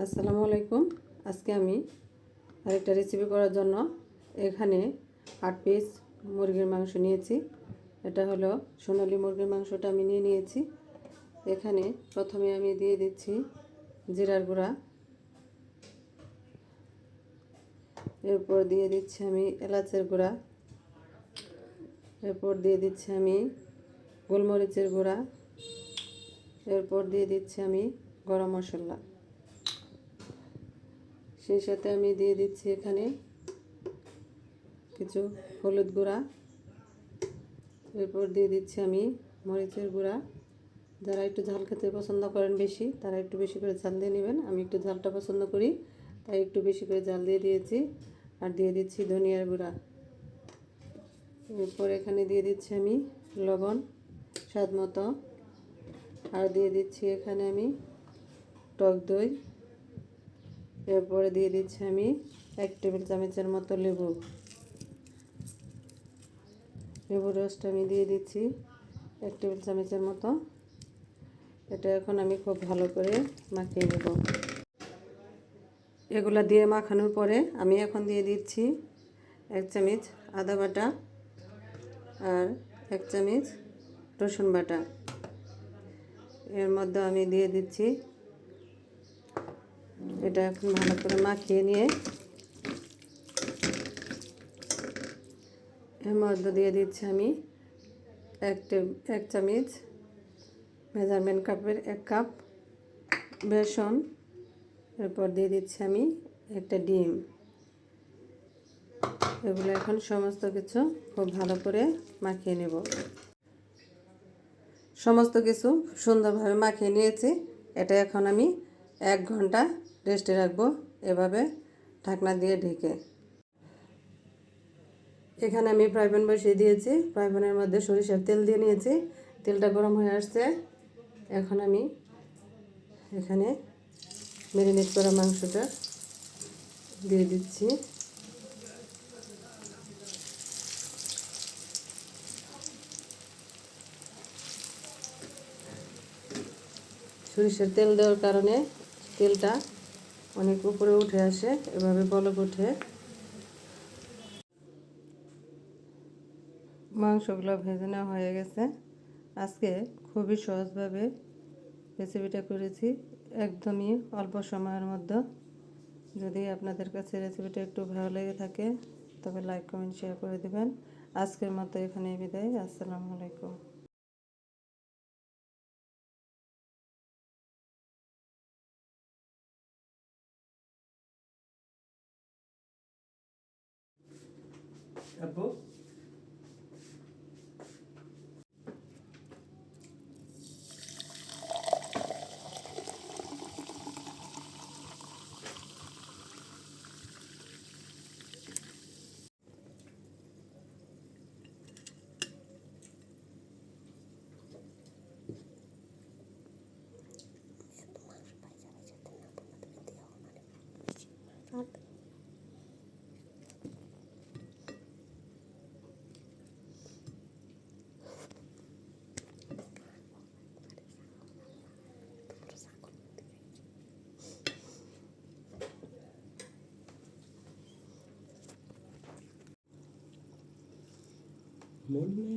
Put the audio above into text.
আসসালামু আলাইকুম। আজকে আমি আরেকটা রেসিপি করার জন্য এখানে 8 পিস মুরগির মাংস নিয়েছি। এটা হলো সোনালী মুরগির মাংসটা আমি নিয়েছি। এখানে প্রথমে আমি দিয়ে দিচ্ছি জিরার গুঁড়া, এরপর দিয়ে দিচ্ছি আমি এলাচের গুঁড়া, এরপর দিয়ে দিচ্ছি আমি গোলমরিচের গুঁড়া, এরপর দিয়ে দিচ্ছি আমি গরম মশলা। সেই সাথে আমি দিয়ে দিচ্ছি এখানে কিছু হলুদ গুঁড়া, এরপর দিয়ে দিচ্ছি আমি মরিচের গুঁড়া। যারা একটু ঝাল খেতে পছন্দ করেন বেশি, তারা একটু বেশি করে ঝাল দিয়ে নেবেন। আমি একটু ঝালটা পছন্দ করি, তাই একটু বেশি করে ঝাল দিয়ে দিয়েছি। আর দিয়ে দিচ্ছি ধনিয়ার গুঁড়া। এরপর এখানে দিয়ে দিচ্ছি আমি লবণ স্বাদ মতো, আর দিয়ে দিচ্ছি এখানে আমি টক দই। এরপরে দিয়ে দিচ্ছি আমি 1 টেবিল চামচের মতো লেবুর রসটা আমি দিয়ে দিচ্ছি 1 টেবিল চামচের মতো। এটা এখন আমি খুব ভালো করে মাখিয়ে নেব। এগুলা দিয়ে মাখানোর পরে আমি এখন দিয়ে দিচ্ছি 1 চামচ আদা বাটা আর 1 চামচ রসুন বাটা। এর মধ্যে আমি দিয়ে দিচ্ছি, এটা এখন ভালো করে মাখিয়ে নিয়ে এর মধ্যে দিয়ে দিচ্ছি আমি 1 চামচ মেজারমেন্ট কাপের 1 কাপ বেসন। এরপর দিয়ে দিচ্ছি আমি একটা ডিম। এগুলো এখন সমস্ত কিছু খুব ভালো করে মাখিয়ে নেব। সমস্ত কিছু সুন্দরভাবে মাখিয়ে নিয়েছি। এটা এখন আমি 1 ঘন্টা রেস্টে রাখবো, এভাবে ঢাকনা দিয়ে ঢেকে। এখানে আমি ফ্রাই প্যান বসিয়ে দিয়েছি। ফ্রাই প্যানের মধ্যে সরিষার তেল দিয়ে নিয়েছি। তেলটা গরম হয়ে আসছে। এখন আমি এখানে ম্যারিনেট করা মাংসটা দিয়ে দিচ্ছি। সরিষার তেল দেওয়ার কারণে তেলটা অনেক উপরে উঠে আসে, এভাবে বলক ওঠে। মাংসগুলো ভেজে নেওয়া হয়ে গেছে। আজকে খুবই সহজভাবে রেসিপিটা করেছি, একদমই অল্প সময়ের মধ্যে। যদি আপনাদের কাছে রেসিপিটা একটু ভালো লেগে থাকে তবে লাইক কমেন্ট শেয়ার করে দেবেন। আজকের মতো এখানেই বিদায়। আসসালামু আলাইকুম। আপু মনে